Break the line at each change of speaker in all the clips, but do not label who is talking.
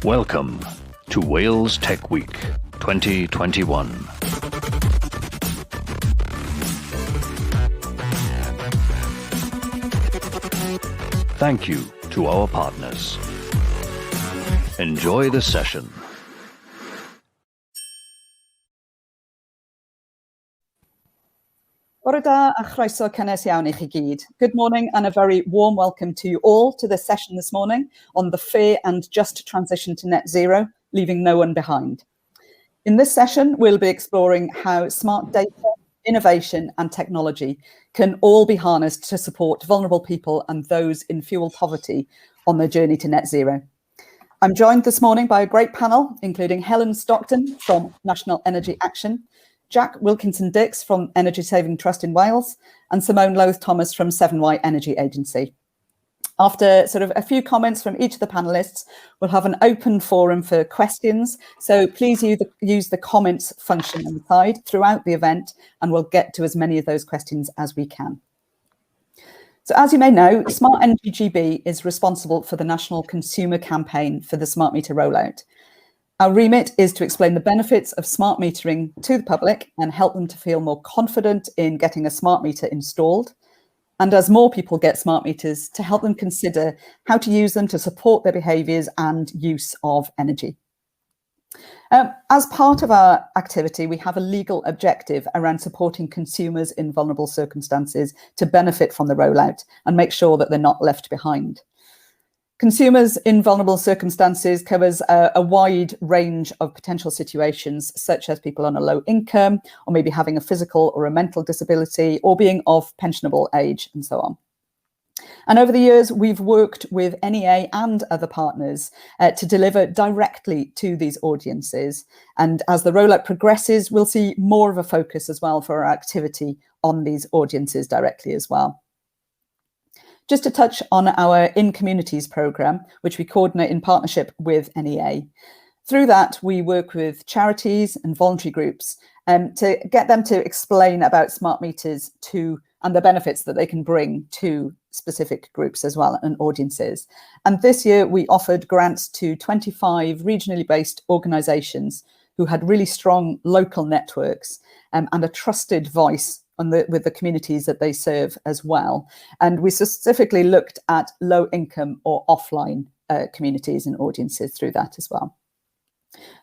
Welcome to Wales Tech Week 2021. Thank you to our partners. Enjoy the session.
Bore da a chroeso cynnes iawn I chi gyd. Good morning and a very warm welcome to you all to this session this morning on the fair and just transition to net zero, leaving no one behind. In this session, we'll be exploring how smart data, innovation and technology can all be harnessed to support vulnerable people and those in fuel poverty on their journey to net zero. I'm joined this morning by a great panel, including Helen Stockton from National Energy Action, Jack Wilkinson-Dix from Energy Saving Trust in Wales, and Simone Lowthe-Thomas from Severn-Wye Energy Agency. After sort of a few comments from each of the panelists, we'll have an open forum for questions. So please use the comments function on the side throughout the event, and we'll get to as many of those questions as we can. So as you may know, Smart Energy GB is responsible for the national consumer campaign for the smart meter rollout. Our remit is to explain the benefits of smart metering to the public and help them to feel more confident in getting a smart meter installed. And as more people get smart meters, to help them consider how to use them to support their behaviours and use of energy. As part of our activity, we have a legal objective around supporting consumers in vulnerable circumstances to benefit from the rollout and make sure that they're not left behind. Consumers in vulnerable circumstances covers a wide range of potential situations, such as people on a low income, or maybe having a physical or a mental disability, or being of pensionable age, and so on. And over the years, we've worked with NEA and other partners to deliver directly to these audiences. And as the rollout progresses, we'll see more of a focus as well for our activity on these audiences directly as well. Just to touch on our In Communities programme, which we coordinate in partnership with NEA. Through that, we work with charities and voluntary groups to get them to explain about smart meters and the benefits that they can bring to specific groups as well and audiences. And this year, we offered grants to 25 regionally based organisations who had really strong local networks and a trusted voice with the communities that they serve as well. And we specifically looked at low income or offline communities and audiences through that as well.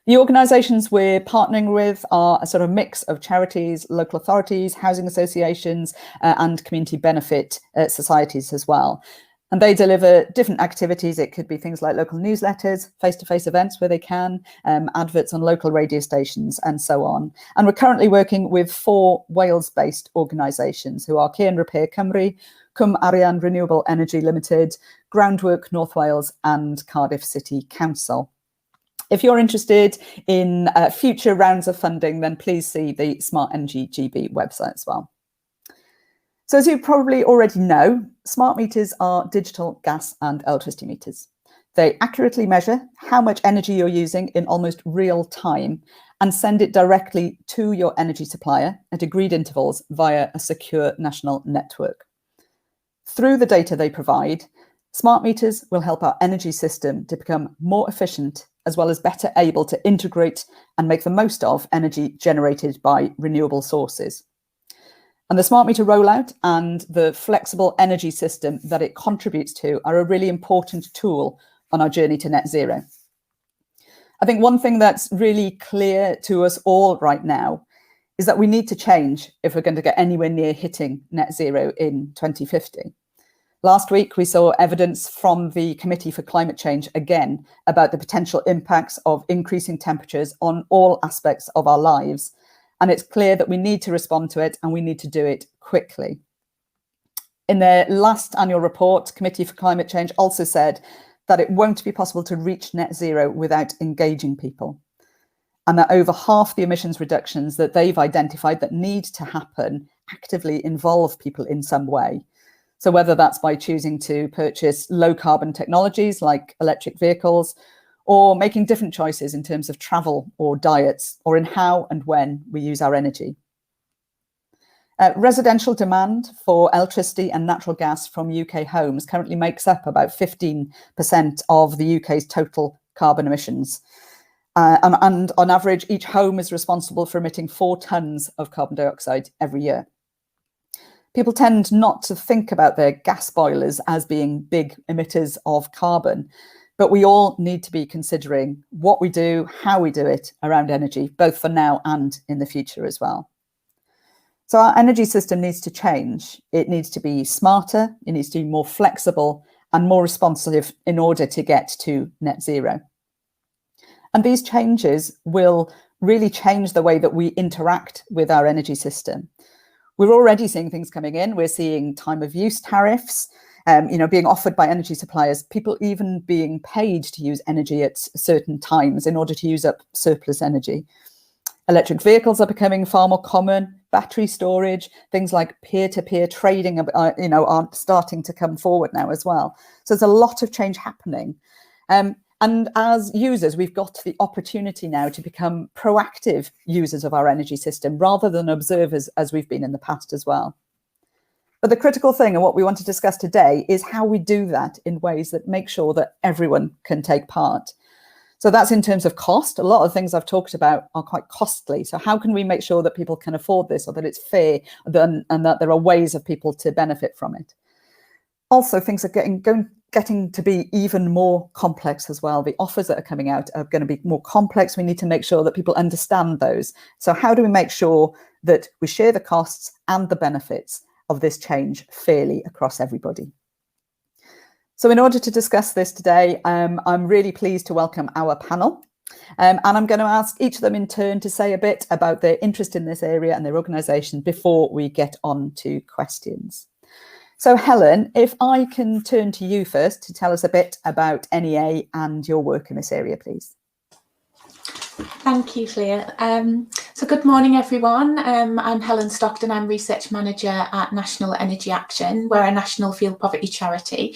The organisations we're partnering with are a sort of mix of charities, local authorities, housing associations, and community benefit societies as well. And they deliver different activities. It could be things like local newsletters, face-to-face events where they can, adverts on local radio stations and so on. And we're currently working with 4 Wales-based organisations who are Cairn Repair Cymru, Cwm Arian Renewable Energy Limited, Groundwork North Wales and Cardiff City Council. If you're interested in future rounds of funding, then please see the Smart Energy GB website as well. So as you probably already know, smart meters are digital gas and electricity meters. They accurately measure how much energy you're using in almost real time and send it directly to your energy supplier at agreed intervals via a secure national network. Through the data they provide, smart meters will help our energy system to become more efficient, as well as better able to integrate and make the most of energy generated by renewable sources. And the smart meter rollout and the flexible energy system that it contributes to are a really important tool on our journey to net zero. I think one thing that's really clear to us all right now is that we need to change if we're going to get anywhere near hitting net zero in 2050. Last week, we saw evidence from the Committee for Climate Change again about the potential impacts of increasing temperatures on all aspects of our lives. And it's clear that we need to respond to it and we need to do it quickly. In their last annual report, Committee for Climate Change also said that it won't be possible to reach net zero without engaging people. And that over half the emissions reductions that they've identified that need to happen actively involve people in some way. So whether that's by choosing to purchase low carbon technologies like electric vehicles, or making different choices in terms of travel or diets, or in how and when we use our energy. Residential demand for electricity and natural gas from UK homes currently makes up about 15% of the UK's total carbon emissions. And on average, each home is responsible for emitting 4 tonnes of carbon dioxide every year. People tend not to think about their gas boilers as being big emitters of carbon, but we all need to be considering what we do, how we do it around energy, both for now and in the future as well. So our energy system needs to change. It needs to be smarter, it needs to be more flexible and more responsive in order to get to net zero. And these changes will really change the way that we interact with our energy system. We're already seeing things coming in. We're seeing time of use tariffs, being offered by energy suppliers, people even being paid to use energy at certain times in order to use up surplus energy. Electric vehicles are becoming far more common. Battery storage, things like peer-to-peer trading are starting to come forward now as well. So there's a lot of change happening. And as users, we've got the opportunity now to become proactive users of our energy system rather than observers as we've been in the past as well. But the critical thing and what we want to discuss today is how we do that in ways that make sure that everyone can take part. So that's in terms of cost. A lot of things I've talked about are quite costly. So how can we make sure that people can afford this or that it's fair and that there are ways of people to benefit from it? Also, things are getting to be even more complex as well. The offers that are coming out are going to be more complex. We need to make sure that people understand those. So how do we make sure that we share the costs and the benefits of this change fairly across everybody? So in order to discuss this today, I'm really pleased to welcome our panel. And I'm going to ask each of them in turn to say a bit about their interest in this area and their organisation before we get on to questions. So Helen, if I can turn to you first to tell us a bit about NEA and your work in this area, please.
Thank you, Fflur. So good morning, everyone. I'm Helen Stockton. I'm Research Manager at National Energy Action. We're a national field poverty charity.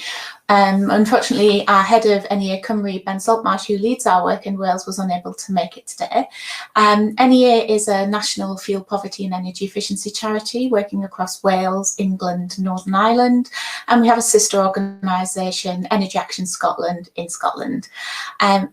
Unfortunately, our head of NEA Cymru, Ben Saltmarsh, who leads our work in Wales, was unable to make it today. NEA is a national field poverty and energy efficiency charity working across Wales, England, Northern Ireland, and we have a sister organisation, Energy Action Scotland, in Scotland.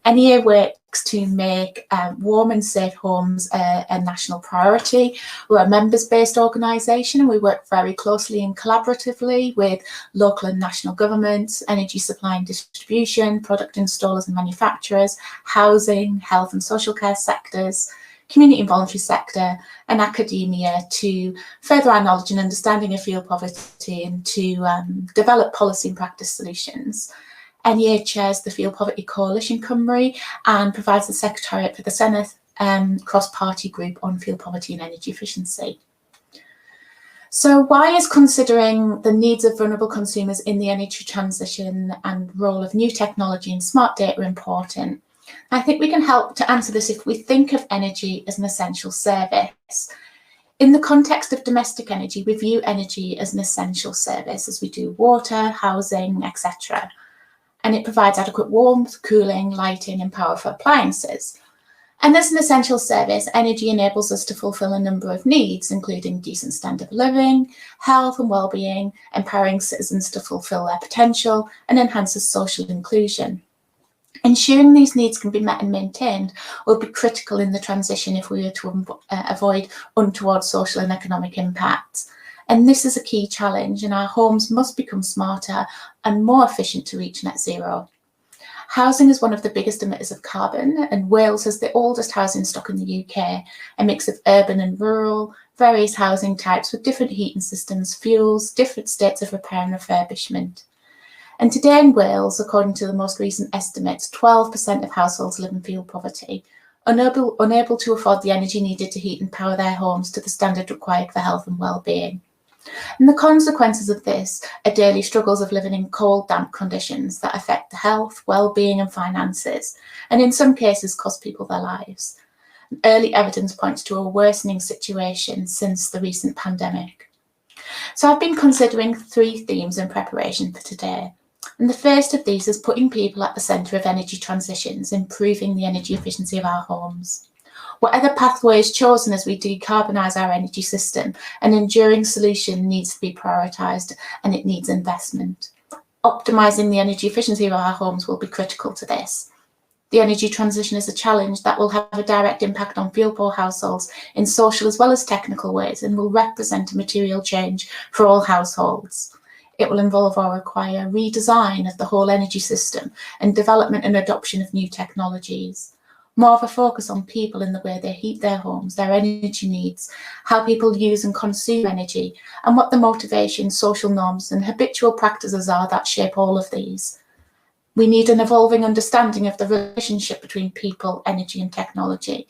NEA works to make warm and safe homes a national priority. We're a members-based organisation and we work very closely and collaboratively with local and national governments, energy supply and distribution, product installers and manufacturers, housing, health and social care sectors, community and voluntary sector and academia to further our knowledge and understanding of field poverty and to develop policy and practice solutions. NEA chairs the Field Poverty Coalition Cymru and provides the Secretariat for the Senedd cross-party group on field poverty and energy efficiency. So why is considering the needs of vulnerable consumers in the energy transition and role of new technology and smart data important? I think we can help to answer this if we think of energy as an essential service. In the context of domestic energy, we view energy as an essential service as we do water, housing, etc. And it provides adequate warmth, cooling, lighting and power for appliances. And as an essential service, energy enables us to fulfil a number of needs, including decent standard of living, health and well-being, empowering citizens to fulfil their potential and enhances social inclusion. Ensuring these needs can be met and maintained will be critical in the transition if we were to avoid untoward social and economic impacts. And this is a key challenge, and our homes must become smarter and more efficient to reach net zero. Housing is one of the biggest emitters of carbon, and Wales has the oldest housing stock in the UK, a mix of urban and rural, various housing types with different heating systems, fuels, different states of repair and refurbishment. And today in Wales, according to the most recent estimates, 12% of households live in field poverty, unable to afford the energy needed to heat and power their homes to the standard required for health and well-being. And the consequences of this are daily struggles of living in cold, damp conditions that affect the health, well-being and finances, and in some cases cost people their lives. Early evidence points to a worsening situation since the recent pandemic. So I've been considering 3 themes in preparation for today. And the first of these is putting people at the centre of energy transitions, improving the energy efficiency of our homes. Whatever pathway is chosen as we decarbonise our energy system, an enduring solution needs to be prioritised and it needs investment. Optimising the energy efficiency of our homes will be critical to this. The energy transition is a challenge that will have a direct impact on fuel poor households in social as well as technical ways, and will represent a material change for all households. It will involve or require redesign of the whole energy system and development and adoption of new technologies. More of a focus on people in the way they heat their homes, their energy needs, how people use and consume energy, and what the motivations, social norms and habitual practices are that shape all of these. We need an evolving understanding of the relationship between people, energy and technology.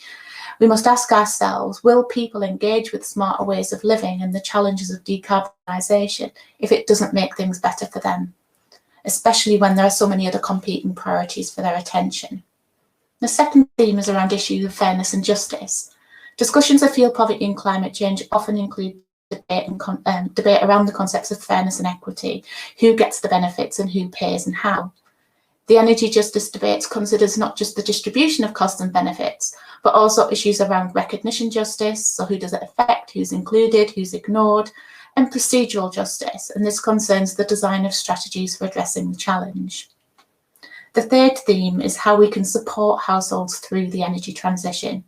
We must ask ourselves, will people engage with smarter ways of living and the challenges of decarbonisation if it doesn't make things better for them, especially when there are so many other competing priorities for their attention? The second theme is around issues of fairness and justice. Discussions of fuel poverty and climate change often include debate around the concepts of fairness and equity, who gets the benefits and who pays and how. The energy justice debate considers not just the distribution of costs and benefits, but also issues around recognition justice, so who does it affect, who's included, who's ignored, and procedural justice, and this concerns the design of strategies for addressing the challenge. The third theme is how we can support households through the energy transition,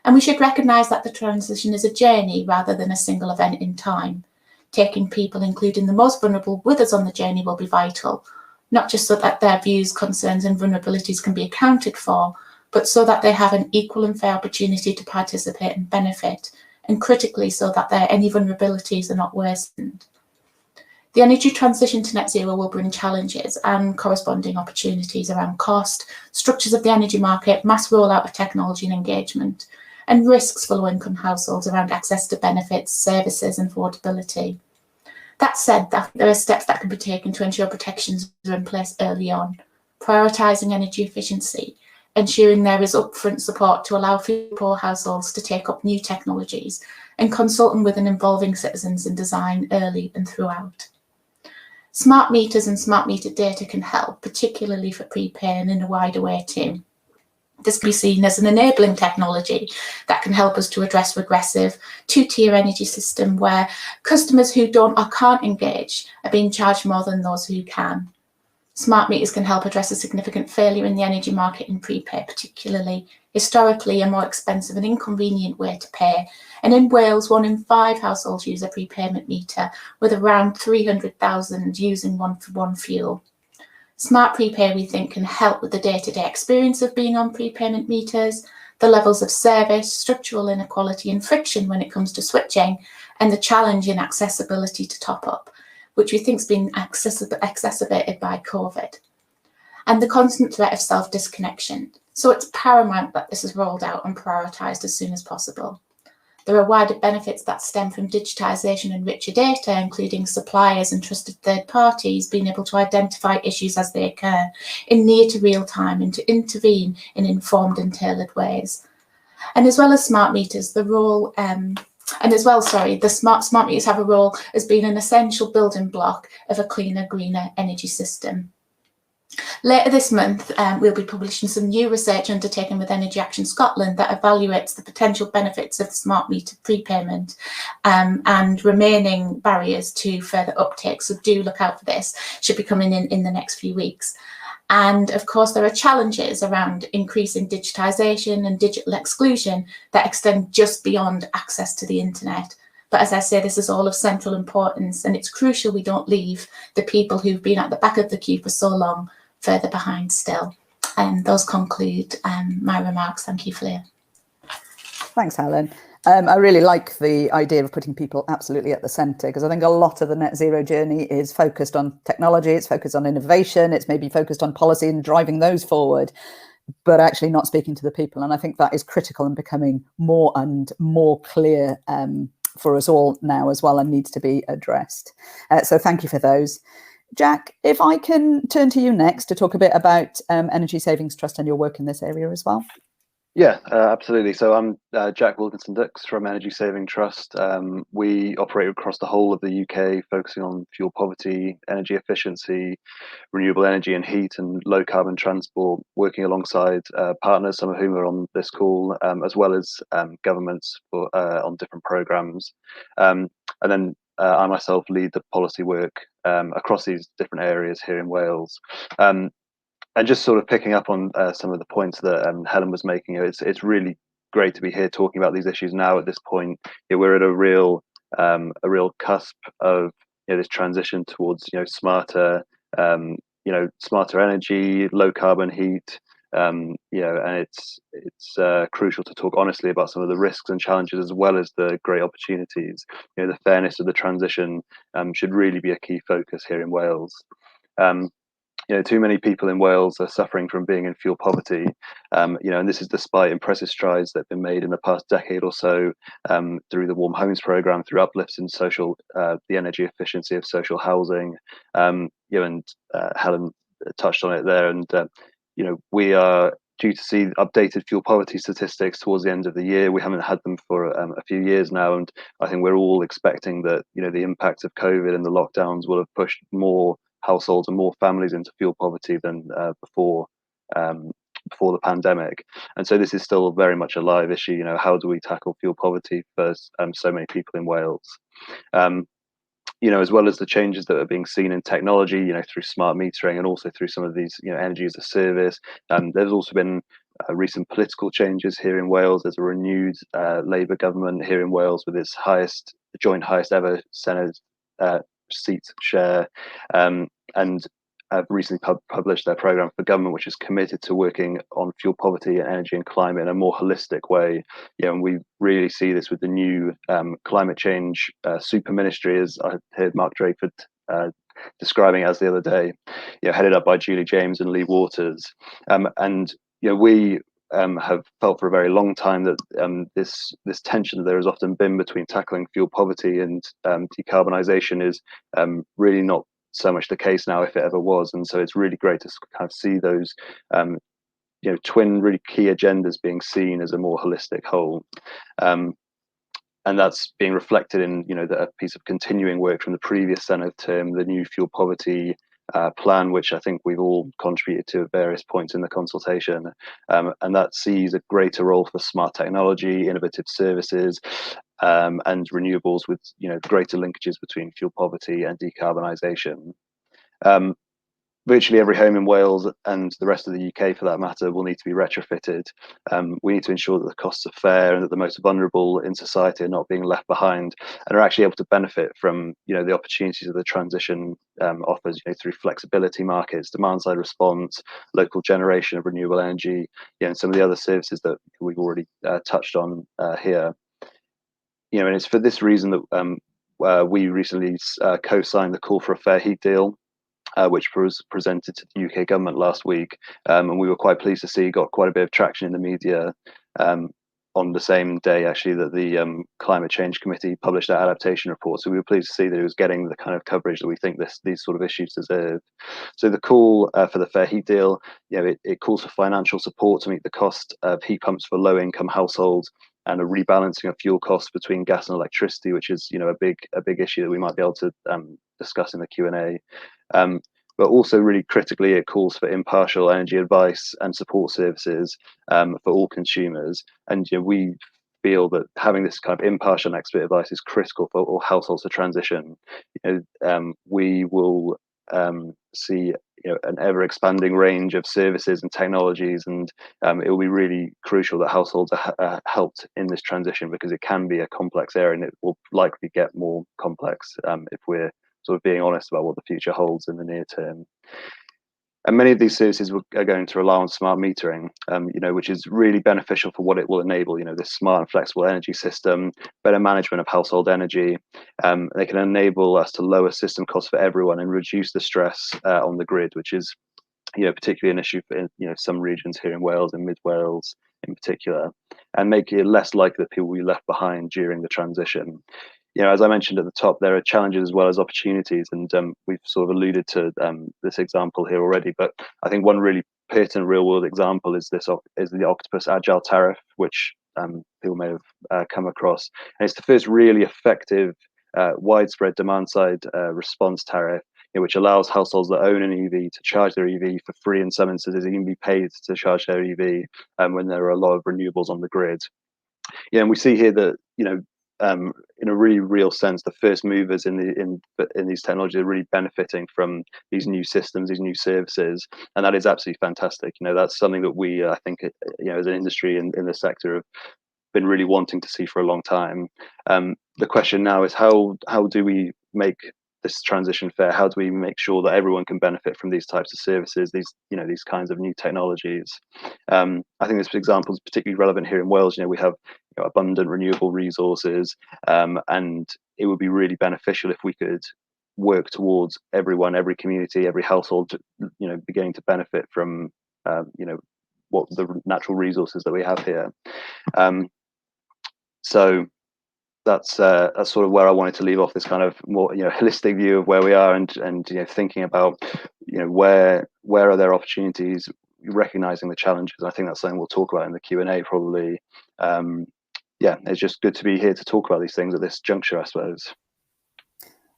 and we should recognise that the transition is a journey rather than a single event in time. Taking people, including the most vulnerable, with us on the journey will be vital, not just so that their views, concerns and vulnerabilities can be accounted for, but so that they have an equal and fair opportunity to participate and benefit, and critically so that any vulnerabilities are not worsened. The energy transition to net zero will bring challenges and corresponding opportunities around cost, structures of the energy market, mass rollout of technology and engagement, and risks for low-income households around access to benefits, services and affordability. That said, there are steps that can be taken to ensure protections are in place early on, prioritising energy efficiency, ensuring there is upfront support to allow fuel poor households to take up new technologies, and consulting with and involving citizens in design early and throughout. Smart meters and smart meter data can help, particularly for prepay and in a wider way too. This can be seen as an enabling technology that can help us to address regressive two-tier energy system where customers who don't or can't engage are being charged more than those who can. Smart meters can help address a significant failure in the energy market in prepay, particularly historically a more expensive and inconvenient way to pay. And in Wales, 1 in 5 households use a prepayment meter, with around 300,000 using one-for-one fuel. Smart prepay, we think, can help with the day-to-day experience of being on prepayment meters, the levels of service, structural inequality and friction when it comes to switching, and the challenge in accessibility to top up, which we think has been exacerbated by COVID, and the constant threat of self-disconnection. So it's paramount that this is rolled out and prioritised as soon as possible. There are wider benefits that stem from digitisation and richer data, including suppliers and trusted third parties being able to identify issues as they occur in near to real time and to intervene in informed and tailored ways. And as well as smart meters, the smart meters have a role as being an essential building block of a cleaner, greener energy system. Later this month, we'll be publishing some new research undertaken with Energy Action Scotland that evaluates the potential benefits of smart meter prepayment and remaining barriers to further uptake. So do look out for this. Should be coming in the next few weeks. And of course, there are challenges around increasing digitisation and digital exclusion that extend just beyond access to the internet. But as I say, this is all of central importance, and it's crucial we don't leave the people who've been at the back of the queue for so long further behind still. And those conclude my remarks. Thank you, Fflur.
Thanks, Helen. I really like the idea of putting people absolutely at the centre, because I think a lot of the net zero journey is focused on technology, it's focused on innovation, it's maybe focused on policy and driving those forward, but actually not speaking to the people. And I think that is critical and becoming more and more clear for us all now as well, and needs to be addressed. So thank you for those. Jack, if I can turn to you next to talk a bit about Energy Savings Trust and your work in this area as well.
Yeah, absolutely. So I'm Jack Wilkinson-Dix from Energy Saving Trust. We operate across the whole of the UK, focusing on fuel poverty, energy efficiency, renewable energy and heat, and low carbon transport, working alongside partners, some of whom are on this call, as well as governments on different programmes. And then I myself lead the policy work across these different areas here in Wales. And just sort of picking up on some of the points that Helen was making, it's really great to be here talking about these issues now at this point. We're at a real cusp of this transition towards smarter smarter energy, low carbon heat. And it's crucial to talk honestly about some of the risks and challenges as well as the great opportunities. The fairness of the transition should really be a key focus here in Wales. Too many people in Wales are suffering from being in fuel poverty, and this is despite impressive strides that have been made in the past decade or so through the Warm Homes programme, through uplifts in the energy efficiency of social housing. And Helen touched on it there, and we are due to see updated fuel poverty statistics towards the end of the year. We haven't had them for a few years now, and I think we're all expecting that the impact of COVID and the lockdowns will have pushed more households and more families into fuel poverty than before the pandemic. And so this is still very much a live issue. How do we tackle fuel poverty for so many people in Wales? As well as the changes that are being seen in technology, through smart metering and also through some of these, energy as a service. There's also been recent political changes here in Wales. There's a renewed Labour government here in Wales with its joint highest ever Senate seat share, and have recently published their programme for government, which is committed to working on fuel poverty, energy and climate in a more holistic way. And we really see this with the new climate change super ministry, as I heard Mark Drakeford describing as the other day, headed up by Julie James and Lee Waters. And we have felt for a very long time that this tension that there has often been between tackling fuel poverty and decarbonisation is really not so much the case now, if it ever was. And so it's really great to kind of see those twin really key agendas being seen as a more holistic whole. And that's being reflected in a piece of continuing work from the previous Senate term, the new fuel poverty plan, which I think we've all contributed to at various points in the consultation, and that sees a greater role for smart technology, innovative services, and renewables, with greater linkages between fuel poverty and decarbonisation. Virtually every home in Wales and the rest of the UK, for that matter, will need to be retrofitted. We need to ensure that the costs are fair and that the most vulnerable in society are not being left behind and are actually able to benefit from the opportunities that the transition offers, through flexibility markets, demand side response, local generation of renewable energy, and some of the other services that we've already touched on here. And it's for this reason that we recently co-signed the call for a fair heat deal, which was presented to the UK government last week, and we were quite pleased to see got quite a bit of traction in the media on the same day, actually, that the Climate Change Committee published their adaptation report. So we were pleased to see that it was getting the kind of coverage that we think these sort of issues deserve. So the call for the fair heat deal, it calls for financial support to meet the cost of heat pumps for low-income households, and a rebalancing of fuel costs between gas and electricity, which is a big issue that we might be able to discuss in the Q&A. But also, really critically, it calls for impartial energy advice and support services for all consumers. And we feel that having this kind of impartial and expert advice is critical for all households to transition. We will see an ever-expanding range of services and technologies, and it will be really crucial that households are helped in this transition, because it can be a complex area, and it will likely get more complex if we're sort of being honest about what the future holds in the near term. And many of these services are going to rely on smart metering, which is really beneficial for what it will enable. This smart and flexible energy system, better management of household energy. They can enable us to lower system costs for everyone and reduce the stress on the grid, which is, particularly an issue for some regions here in Wales and Mid Wales in particular, and make it less likely that people will be left behind during the transition. As I mentioned at the top, there are challenges as well as opportunities, and we've sort of alluded to this example here already. But I think one really pertinent real-world example is the Octopus Agile Tariff, which people may have come across. And it's the first really effective, widespread demand-side response tariff, which allows households that own an EV to charge their EV for free, in some instances even be paid to charge their EV when there are a lot of renewables on the grid. And we see here that in a really real sense, the first movers in these technologies are really benefiting from these new systems, these new services, and that is absolutely fantastic. That's something that we, I think, as an industry in the sector, have been really wanting to see for a long time. The question now is how do we make this transition fair? How do we make sure that everyone can benefit from these types of services, these kinds of new technologies? I think this example is particularly relevant here in Wales. We have abundant renewable resources, and it would be really beneficial if we could work towards everyone, every community, every household, beginning to benefit from what the natural resources that we have here. So that's sort of where I wanted to leave off, this kind of more holistic view of where we are, and thinking about where are there opportunities, recognizing the challenges. I think that's something we'll talk about in the Q&A probably. It's just good to be here to talk about these things at this juncture, I suppose.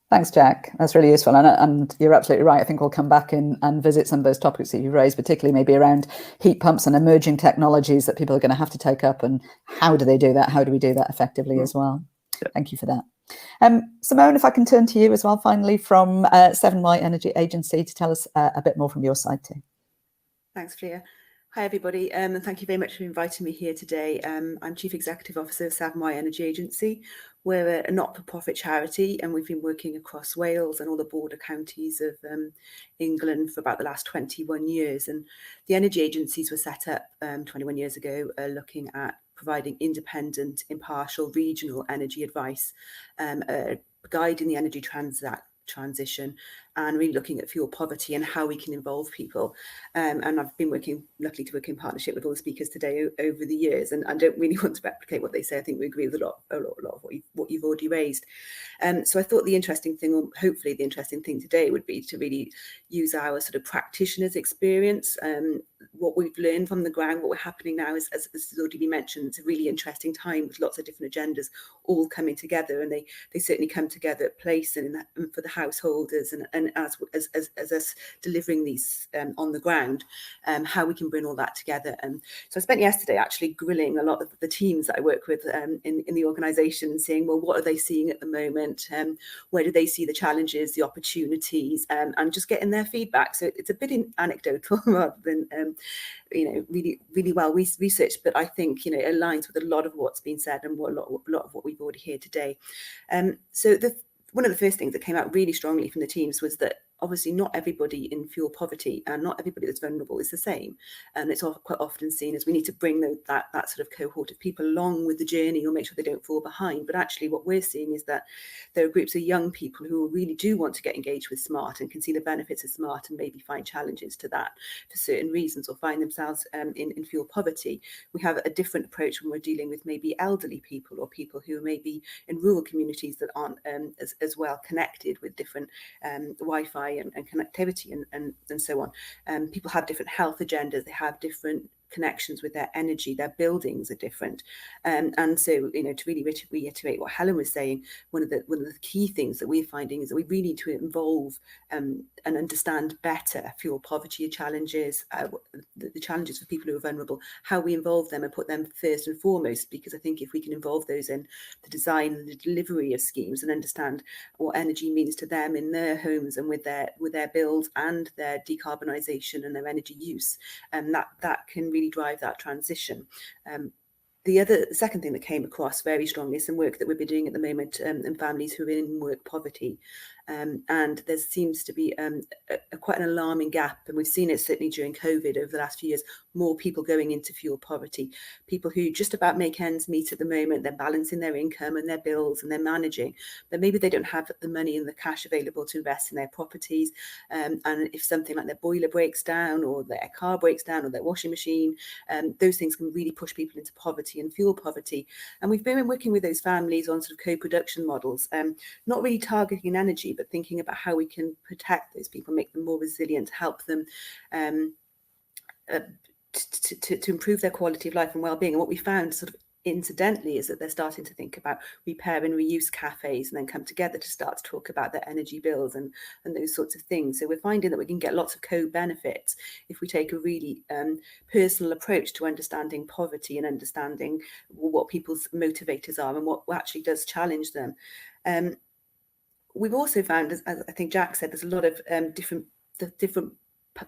Thanks, Jack. That's really useful. And you're absolutely right. I think we'll come back and visit some of those topics that you raised, particularly maybe around heat pumps and emerging technologies that people are going to have to take up, and how do they do that? How do we do that effectively as well? Yeah. Thank you for that. Simone, if I can turn to you as well, finally, from Severn-Wye Energy Agency, to tell us a bit more from your side too.
Thanks, Fflur. Hi, everybody, and thank you very much for inviting me here today. I'm Chief Executive Officer of Severn-Wye Energy Agency. We're a not-for-profit charity, and we've been working across Wales and all the border counties of England for about the last 21 years. And the energy agencies were set up 21 years ago, looking at providing independent, impartial, regional energy advice, guiding the energy transition, and really looking at fuel poverty and how we can involve people. And I've been lucky to work in partnership with all the speakers today over the years, and I don't really want to replicate what they say. I think we agree with a lot of what you've already raised. So I thought the interesting thing, or hopefully the interesting thing today, would be to really use our sort of practitioners' experience, what we've learned from the ground, what we're happening now is, as has already been mentioned, it's a really interesting time with lots of different agendas all coming together, and they certainly come together at place and for the householders and as us delivering these on the ground, how we can bring all that together. And so I spent yesterday actually grilling a lot of the teams that I work with in the organisation, and saying, well, what are they seeing at the moment? Where do they see the challenges, the opportunities, and just getting their feedback. So it's a bit anecdotal rather than really, really well researched, but I think it aligns with a lot of what's been said and a lot of what we've already heard today. So one of the first things that came out really strongly from the teams was that obviously not everybody in fuel poverty and not everybody that's vulnerable is the same. And it's quite often seen as we need to bring that sort of cohort of people along with the journey, or make sure they don't fall behind. But actually what we're seeing is that there are groups of young people who really do want to get engaged with smart and can see the benefits of smart, and maybe find challenges to that for certain reasons, or find themselves in fuel poverty. We have a different approach when we're dealing with maybe elderly people, or people who may be in rural communities that aren't as well connected with different Wi-Fi and connectivity and so on. People have different health agendas, they have different connections with their energy, their buildings are different, and so to really reiterate what Helen was saying, one of the key things that we're finding is that we really need to involve and understand better fuel poverty challenges, the challenges for people who are vulnerable, how we involve them and put them first and foremost, because I think if we can involve those in the design and the delivery of schemes and understand what energy means to them in their homes and with their builds and their decarbonisation and their energy use, that can really drive that transition. The second thing that came across very strongly is some work that we've been doing at the moment in families who are in work poverty. And there seems to be quite an alarming gap, and we've seen it certainly during COVID over the last few years, more people going into fuel poverty, people who just about make ends meet at the moment, they're balancing their income and their bills and they're managing, but maybe they don't have the money and the cash available to invest in their properties. And if something like their boiler breaks down, or their car breaks down, or their washing machine, those things can really push people into poverty and fuel poverty. And we've been working with those families on sort of co-production models, not really targeting energy, but thinking about how we can protect those people, make them more resilient, help them to improve their quality of life and well-being. And what we found sort of incidentally is that they're starting to think about repair and reuse cafes and then come together to start to talk about their energy bills and those sorts of things. So we're finding that we can get lots of co-benefits if we take a really personal approach to understanding poverty and understanding what people's motivators are and what actually does challenge them. We've also found, as I think Jack said, there's a lot of different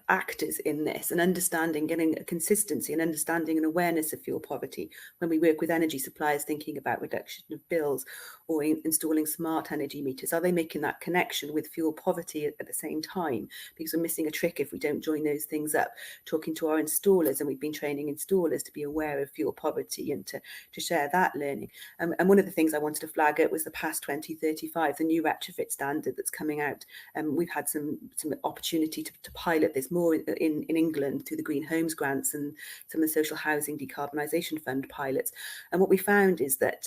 actors in this, and understanding, getting a consistency and understanding and awareness of fuel poverty when we work with energy suppliers thinking about reduction of bills or installing smart energy meters. Are they making that connection with fuel poverty at the same time? Because we're missing a trick if we don't join those things up. Talking to our installers, and we've been training installers to be aware of fuel poverty and to share that learning. And one of the things I wanted to flag up was the past 2035, the new retrofit standard that's coming out. We've had some opportunity to pilot this more in England through the Green Homes grants and some of the social housing decarbonisation fund pilots. And what we found is that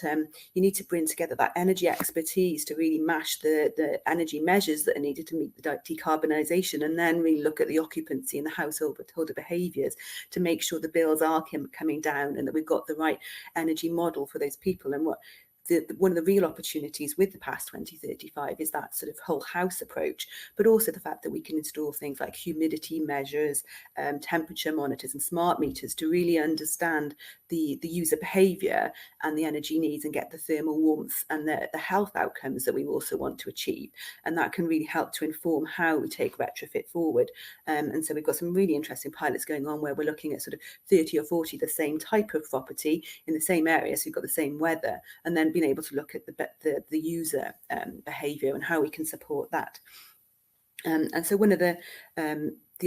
you need to bring together that energy expertise to really mash the energy measures that are needed to meet the decarbonisation, and then really look at the occupancy and the household behaviours to make sure the bills are coming down and that we've got the right energy model for those people. And what one of the real opportunities with the past 2035 is that sort of whole house approach, but also the fact that we can install things like humidity measures, temperature monitors and smart meters to really understand the user behaviour and the energy needs and get the thermal warmth and the health outcomes that we also want to achieve. And that can really help to inform how we take retrofit forward. And so we've got some really interesting pilots going on where we're looking at sort of 30 or 40 the same type of property in the same area, so you've got the same weather, and then being able to look at the user behaviour and how we can support that. And so one of the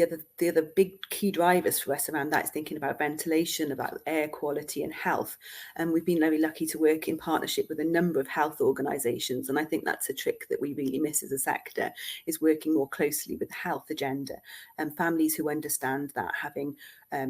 other big key drivers for us around that is thinking about ventilation, about air quality and health. And we've been very lucky to work in partnership with a number of health organisations. And I think that's a trick that we really miss as a sector, is working more closely with the health agenda and families who understand that having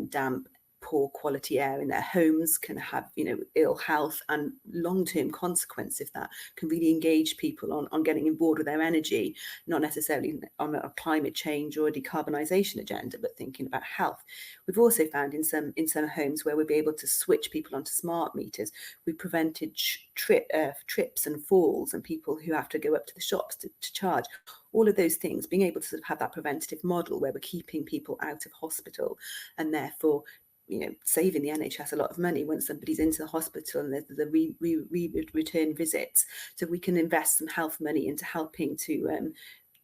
damp, poor quality air in their homes can have, ill health and long-term consequence if that can really engage people on getting involved with their energy, not necessarily on a climate change or a decarbonisation agenda, but thinking about health. We've also found in some homes where we'll be able to switch people onto smart meters, we prevented trips and falls and people who have to go up to the shops to charge. All of those things, being able to sort of have that preventative model where we're keeping people out of hospital and therefore saving the NHS a lot of money when somebody's into the hospital and there's the return visits. So we can invest some health money into helping to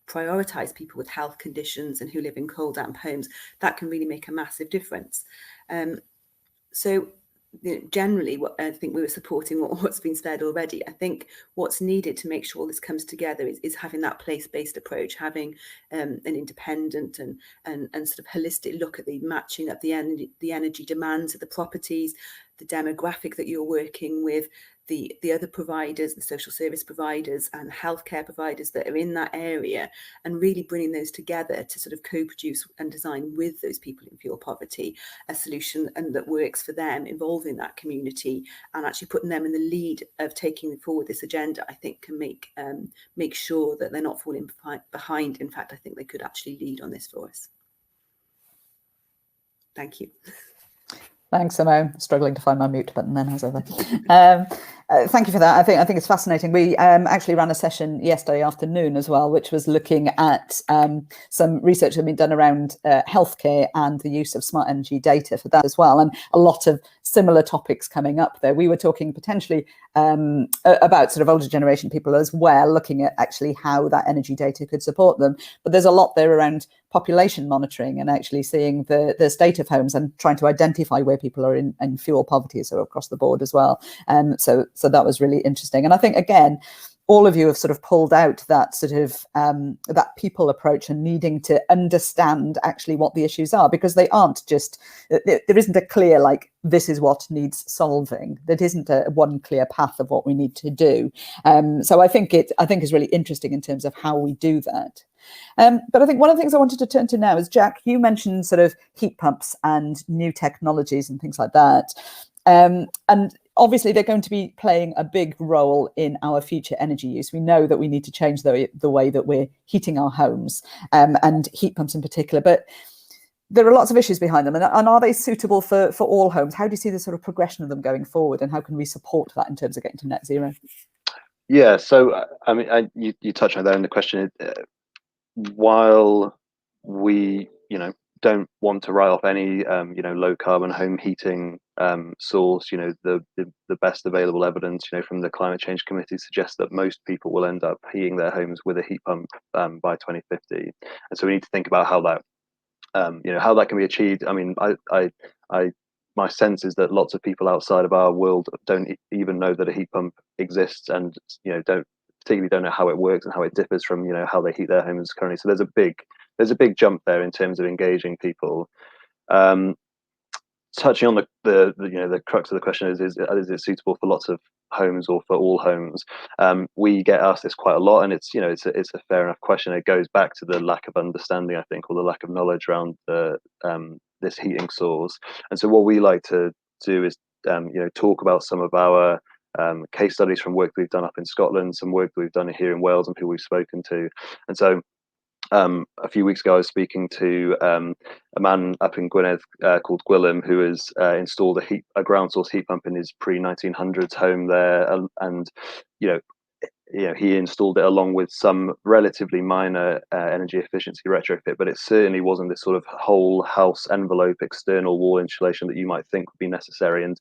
prioritise people with health conditions and who live in cold, damp homes. That can really make a massive difference. So generally, what I think we were supporting what's been said already. I think what's needed to make sure all this comes together is having that place-based approach, having an independent and sort of holistic look at the matching up the energy demands of the properties, the demographic that you're working with, the other providers, the social service providers and healthcare providers that are in that area, and really bringing those together to sort of co-produce and design with those people in fuel poverty a solution and that works for them, involving that community and actually putting them in the lead of taking forward this agenda, I think can make sure that they're not falling behind. In fact, I think they could actually lead on this for us. Thank you.
Thanks, Simone. Struggling to find my mute button then, as ever. Thank you for that. I think it's fascinating. We actually ran a session yesterday afternoon as well, which was looking at some research that had been done around healthcare and the use of smart energy data for that as well, and a lot of similar topics coming up there. We were talking potentially about sort of older generation people as well, looking at actually how that energy data could support them. But there's a lot there around population monitoring and actually seeing the state of homes and trying to identify where people are in fuel poverty, so across the board as well. So that was really interesting. And I think, again, all of you have sort of pulled out that sort of that people approach and needing to understand actually what the issues are, because they aren't just, there isn't a clear, like, this is what needs solving. There isn't a one clear path of what we need to do. So I think is really interesting in terms of how we do that. But I think one of the things I wanted to turn to now is, Jack, you mentioned sort of heat pumps and new technologies and things like that. And obviously, they're going to be playing a big role in our future energy use. We know that we need to change the way that we're heating our homes, and heat pumps in particular. But there are lots of issues behind them, and are they suitable for all homes? How do you see the sort of progression of them going forward, and how can we support that in terms of getting to net zero?
Yeah, so I mean, you touched on that in the question. While we, don't want to write off any, low carbon home heating source, the best available evidence, from the Climate Change Committee suggests that most people will end up heating their homes with a heat pump by 2050, and so we need to think about how that, how that can be achieved. I mean, my sense is that lots of people outside of our world don't even know that a heat pump exists, and don't know how it works and how it differs from how they heat their homes currently. So there's a big jump there in terms of engaging people. Touching on the crux of the question is it suitable for lots of homes or for all homes? We get asked this quite a lot, and it's a fair enough question. It goes back to the lack of understanding, I think, or the lack of knowledge around this heating source. And so what we like to do is talk about some of our case studies from work we've done up in Scotland, some work that we've done here in Wales, and people we've spoken to. And so a few weeks ago, I was speaking to a man up in Gwynedd called Gwilym, who has installed a ground source heat pump in his pre-1900s home there, and he installed it along with some relatively minor energy efficiency retrofit, but it certainly wasn't this sort of whole house envelope external wall insulation that you might think would be necessary. And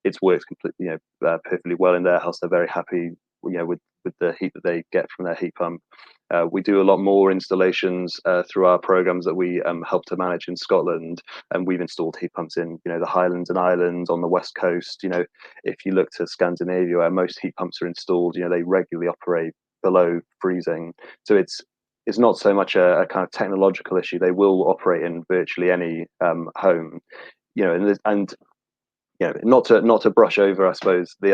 it's worked completely, perfectly well in their house. They're very happy, with the heat that they get from their heat pump. We do a lot more installations through our programs that we help to manage in Scotland, and we've installed heat pumps in, the Highlands and Islands, on the west coast. If you look to Scandinavia, where most heat pumps are installed, they regularly operate below freezing. So it's not so much a kind of technological issue. They will operate in virtually any home, and not to brush over, I suppose, the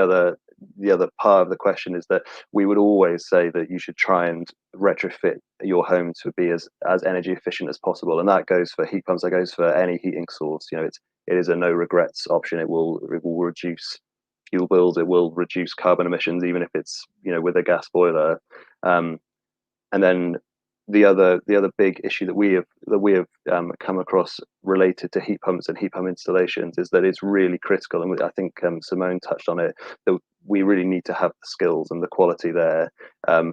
other part of the question is that we would always say that you should try and retrofit your home to be as energy efficient as possible, and that goes for heat pumps, that goes for any heating source. It is a no regrets option. It will reduce fuel bills, it will reduce carbon emissions, even if it's with a gas boiler. And then the other big issue that we have come across related to heat pumps and heat pump installations is that it's really critical, and I think Simone touched on it, that we really need to have the skills and the quality there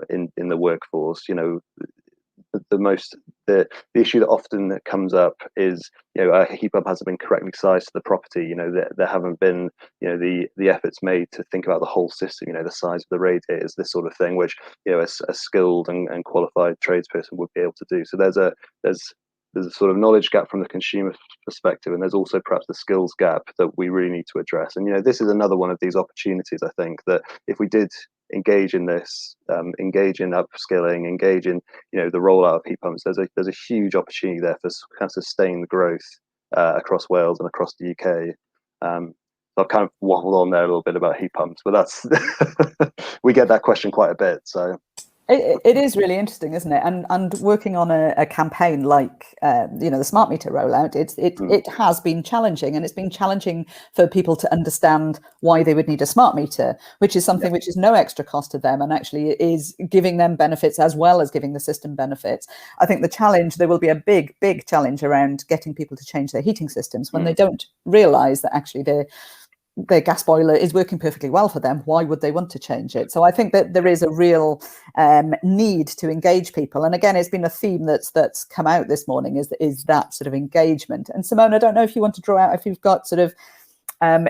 in the workforce. The issue that often comes up is a heat pump hasn't been correctly sized to the property. There haven't been the efforts made to think about the whole system, the size of the radiators, this sort of thing, which a skilled and qualified tradesperson would be able to do. So there's a sort of knowledge gap from the consumer perspective, and there's also perhaps the skills gap that we really need to address. And this is another one of these opportunities, I think, that if we did engage in this, engage in upskilling, engage in the rollout of heat pumps, there's a huge opportunity there for kind of sustained growth across Wales and across the UK. I've kind of waffled on there a little bit about heat pumps, but that's we get that question quite a bit. So
it is really interesting, isn't it? And working on a campaign like the smart meter rollout, it has been challenging, and it's been challenging for people to understand why they would need a smart meter, which is something which is no extra cost to them, and actually is giving them benefits as well as giving the system benefits. I think there will be a big challenge around getting people to change their heating systems when they don't realise that actually their gas boiler is working perfectly well for them. Why would they want to change it? So I think that there is a real need to engage people. And again, it's been a theme that's come out this morning is that sort of engagement. And Simone, I don't know if you want to draw out, if you've got sort of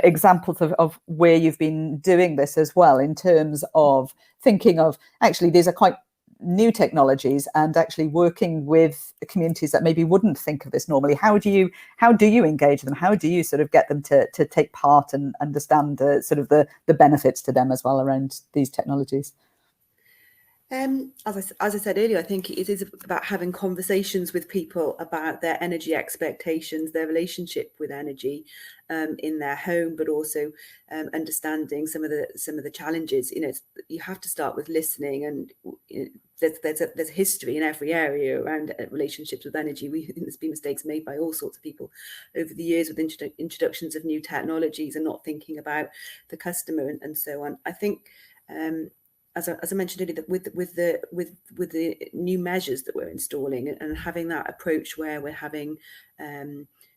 examples of where you've been doing this as well, in terms of thinking of actually these are quite new technologies and actually working with communities that maybe wouldn't think of this normally. How do you engage them? How do you sort of get them to take part and understand the benefits to them as well around these technologies?
As I said earlier, I think it is about having conversations with people about their energy expectations, their relationship with energy in their home, but also understanding some of the challenges. You have to start with listening, and there's a history in every area around relationships with energy. There's been mistakes made by all sorts of people over the years with introductions of new technologies and not thinking about the customer and so on. I think as I mentioned earlier, that with the new measures that we're installing and having that approach where we're having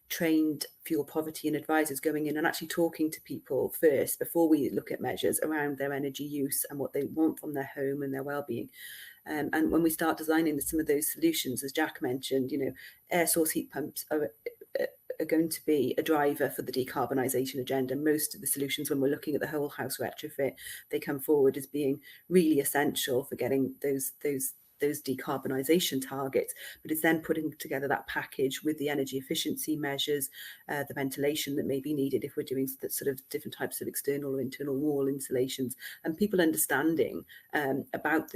trained fuel poverty and advisors going in and actually talking to people first before we look at measures around their energy use and what they want from their home and their well-being. And when we start designing some of those solutions, as Jack mentioned, air source heat pumps are going to be a driver for the decarbonisation agenda. Most of the solutions, when we're looking at the whole house retrofit, they come forward as being really essential for getting those decarbonisation targets, but it's then putting together that package with the energy efficiency measures, the ventilation that may be needed if we're doing sort of different types of external or internal wall insulations, and people understanding about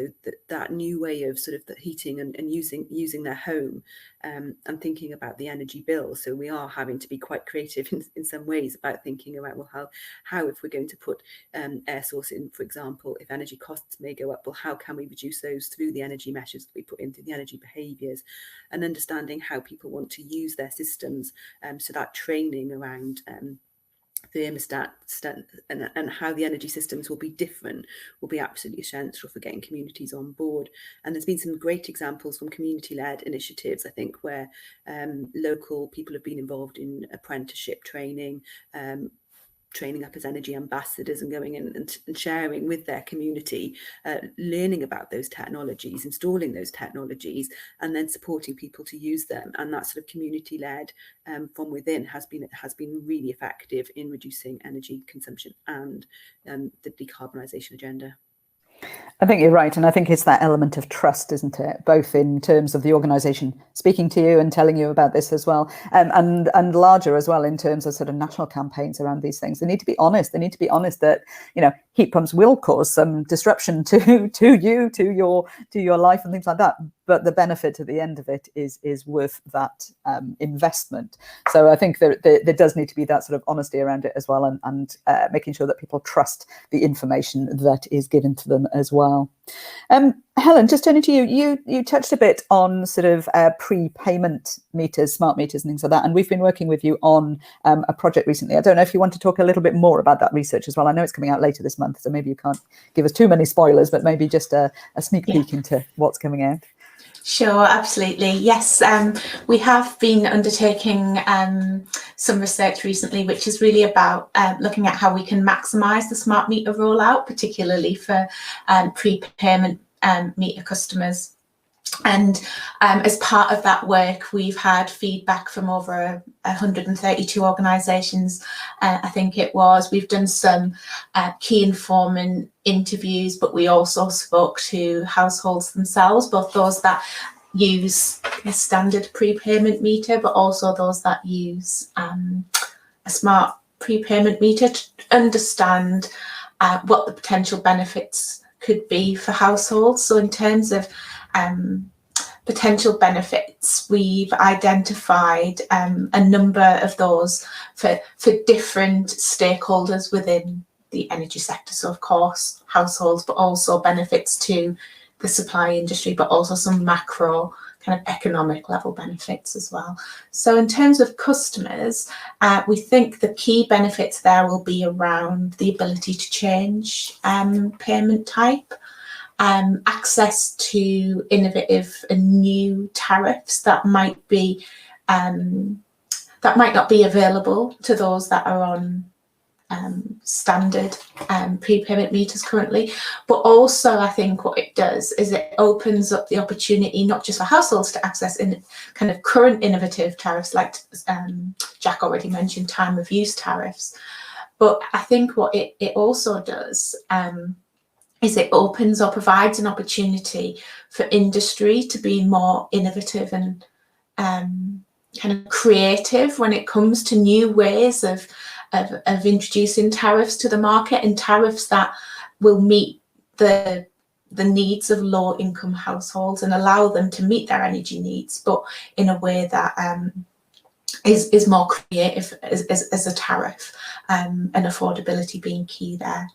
that new way of sort of the heating and using their home, and thinking about the energy bill. So we are having to be quite creative in some ways about thinking about, well, how if we're going to put air source in, for example, if energy costs may go up, well, how can we reduce those through the energy measures that we put into the energy behaviours, and understanding how people want to use their systems. So that training around thermostat and how the energy systems will be different will be absolutely essential for getting communities on board. And there's been some great examples from community-led initiatives, I think, where local people have been involved in apprenticeship training, training up as energy ambassadors and going in and sharing with their community, learning about those technologies, installing those technologies, and then supporting people to use them. And that sort of community-led from within has been really effective in reducing energy consumption and the decarbonisation agenda.
I think you're right. And I think it's that element of trust, isn't it? Both in terms of the organisation speaking to you and telling you about this as well, and larger as well in terms of sort of national campaigns around these things. They need to be honest. They need to be honest that, heat pumps will cause some disruption to you, to your life and things like that. But the benefit at the end of it is worth that investment. So I think there does need to be that sort of honesty around it as well, and making sure that people trust the information that is given to them as well. Helen, just turning to you, you touched a bit on sort of prepayment meters, smart meters and things like that. And we've been working with you on a project recently. I don't know if you want to talk a little bit more about that research as well. I know it's coming out later this month, so maybe you can't give us too many spoilers, but maybe just a sneak peek into what's coming out.
Sure, absolutely. Yes, we have been undertaking some research recently, which is really about looking at how we can maximise the smart meter rollout, particularly for prepayment meter customers. And as part of that work, we've had feedback from over 132 organisations. I think it was. We've done some key informant interviews, but we also spoke to households themselves, both those that use a standard prepayment meter, but also those that use a smart prepayment meter, to understand what the potential benefits could be for households. So in terms of potential benefits, we've identified a number of those for different stakeholders within the energy sector. So of course households, but also benefits to the supply industry, but also some macro kind of economic level benefits as well. So in terms of customers, we think the key benefits there will be around the ability to change payment type, access to innovative and new tariffs that might not be available to those that are on standard prepayment meters currently. But also I think what it does is it opens up the opportunity not just for households to access in kind of current innovative tariffs, like Jack already mentioned, time of use tariffs, but I think what it also does is it opens or provides an opportunity for industry to be more innovative and kind of creative when it comes to new ways of introducing tariffs to the market, and tariffs that will meet the needs of low income households and allow them to meet their energy needs, but in a way that is more creative as a tariff, and affordability being key there.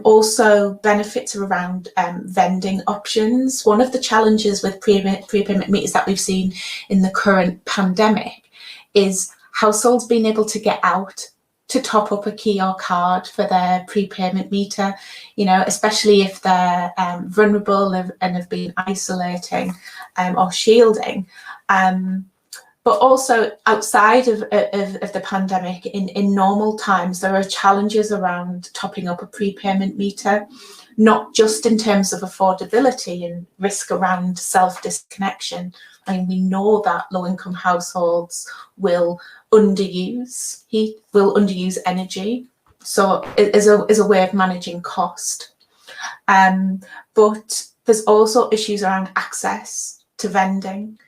Also benefits around vending options. One of the challenges with prepayment meters that we've seen in the current pandemic is households being able to get out to top up a key or card for their prepayment meter, you know, especially if they're vulnerable and have been isolating or shielding. But also outside of the pandemic, in normal times, there are challenges around topping up a prepayment meter, not just in terms of affordability and risk around self-disconnection. I mean, we know that low-income households will underuse heat, will underuse energy, so it is a way of managing cost. But there's also issues around access to vending,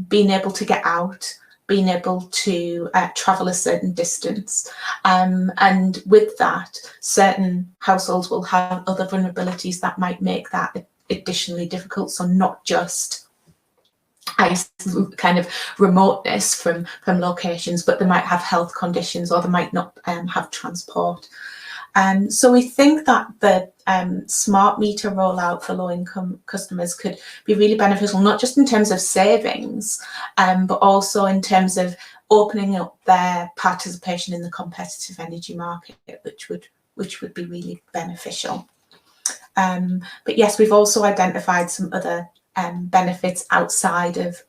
being able to get out, being able to travel a certain distance. And with that, certain households will have other vulnerabilities that might make that additionally difficult. So not just kind of remoteness from locations, but they might have health conditions, or they might not have transport. So we think that the smart meter rollout for low-income customers could be really beneficial, not just in terms of savings, but also in terms of opening up their participation in the competitive energy market, which would be really beneficial. But yes, we've also identified some other benefits outside of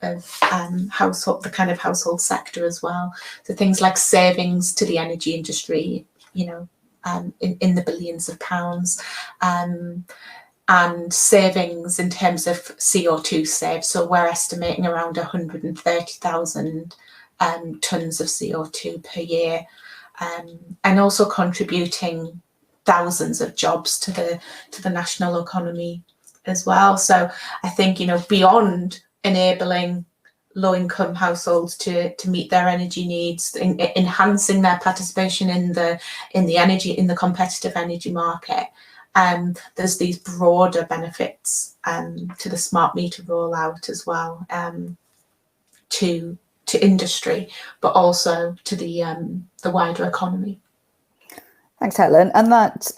household, the kind of household sector as well. So things like savings to the energy industry, you know, in the billions of pounds, and savings in terms of CO2 saved. So we're estimating around 130,000 tonnes of CO2 per year, and also contributing thousands of jobs to the national economy as well. So I think, you know, beyond enabling low-income households to meet their energy needs, enhancing their participation in the competitive energy market, there's these broader benefits to the smart meter rollout as well, to industry, but also to the wider economy.
Thanks, Helen. And that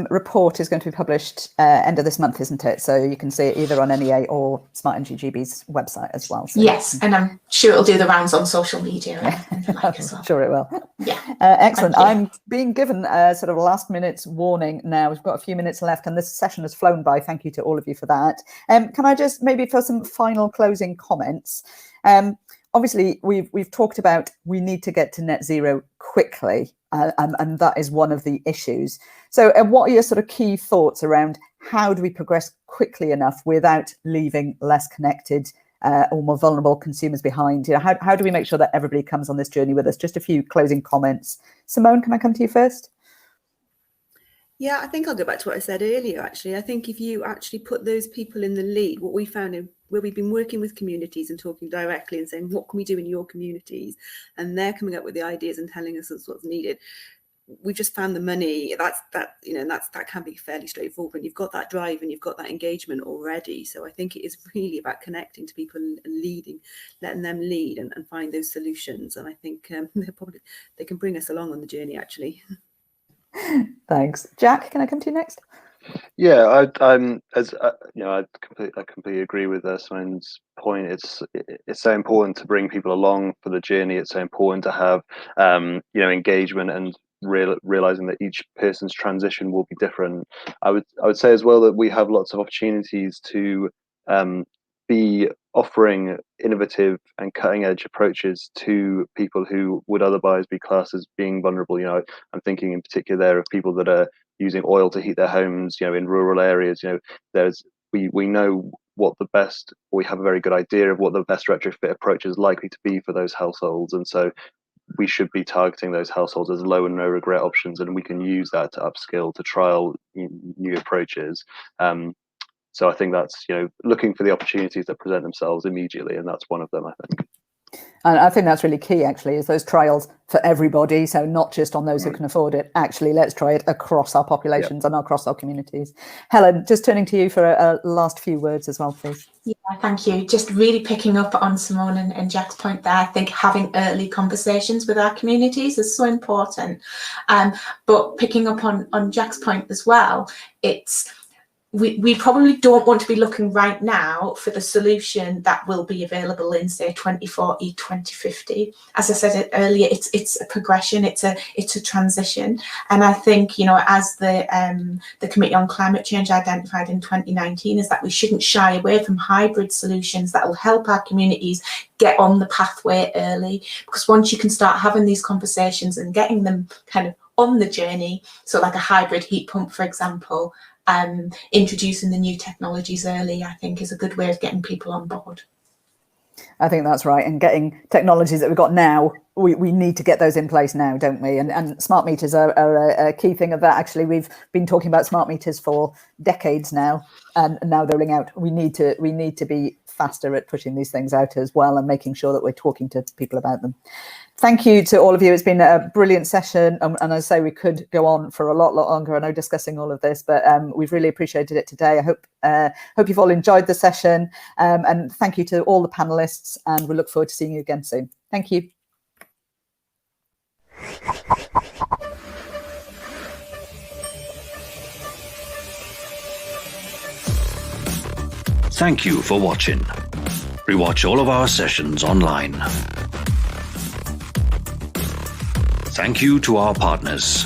report is going to be published end of this month, isn't it? So you can see it either on NEA or Smart Energy GB's website as well. So
yes, and I'm sure it'll do the rounds on social media.
I'm sure it will.
Yeah.
Excellent. I'm being given a sort of last minute warning now. We've got a few minutes left and this session has flown by. Thank you to all of you for that. Can I just maybe for some final closing comments? Obviously, we've talked about we need to get to net zero quickly, and that is one of the issues. So what are your sort of key thoughts around how do we progress quickly enough without leaving less connected or more vulnerable consumers behind? You know, how do we make sure that everybody comes on this journey with us? Just a few closing comments. Simone, can I come to you first?
Yeah, I think I'll go back to what I said earlier, actually. I think if you actually put those people in the lead, what we found in where we've been working with communities and talking directly and saying, what can we do in your communities? And they're coming up with the ideas and telling us what's needed. We've just found the money. That can be fairly straightforward when you've got that drive and you've got that engagement already. So I think it is really about connecting to people and leading, letting them lead and find those solutions. And I think they can bring us along on the journey, actually.
Thanks. Jack, can I come to you next?
Yeah, I completely agree with Simone's point. It's so important to bring people along for the journey. It's so important to have engagement and realizing that each person's transition will be different. I would say as well that we have lots of opportunities to be offering innovative and cutting edge approaches to people who would otherwise be classed as being vulnerable. You know, I'm thinking in particular there of people that are using oil to heat their homes, you know, in rural areas. You know, we know what the best, or we have a very good idea of what the best retrofit approach is likely to be for those households, and so we should be targeting those households as low and no regret options, and we can use that to upskill, to trial new approaches. So I think that's, you know, looking for the opportunities that present themselves immediately, and that's one of them, I think.
And I think that's really key, actually, is those trials for everybody. So not just on those who can afford it. Actually, let's try it across our populations and across our communities. Helen, just turning to you for a last few words as well, please.
Yeah, thank you. Just really picking up on Simone and Jack's point there. I think having early conversations with our communities is so important. But picking up on Jack's point as well, it's we probably don't want to be looking right now for the solution that will be available in, say, 2040, 2050. As I said earlier, it's a progression, it's a transition. And I think, you know, as the Committee on Climate Change identified in 2019, is that we shouldn't shy away from hybrid solutions that will help our communities get on the pathway early. Because once you can start having these conversations and getting them kind of on the journey, so like a hybrid heat pump, for example, introducing the new technologies early, I think, is a good way of getting people on board.
I think that's right. And getting technologies that we've got now, we need to get those in place now, don't we? And smart meters are a key thing of that. Actually, we've been talking about smart meters for decades now, and now they're rolling out. We need to be faster at pushing these things out as well, and making sure that we're talking to people about them. Thank you to all of you. It's been a brilliant session. And as I say, we could go on for a lot longer, I know, discussing all of this, but we've really appreciated it today. I hope you've all enjoyed the session. And thank you to all the panelists, and we look forward to seeing you again soon. Thank you.
Thank you for watching. Rewatch all of our sessions online. Thank you to our partners,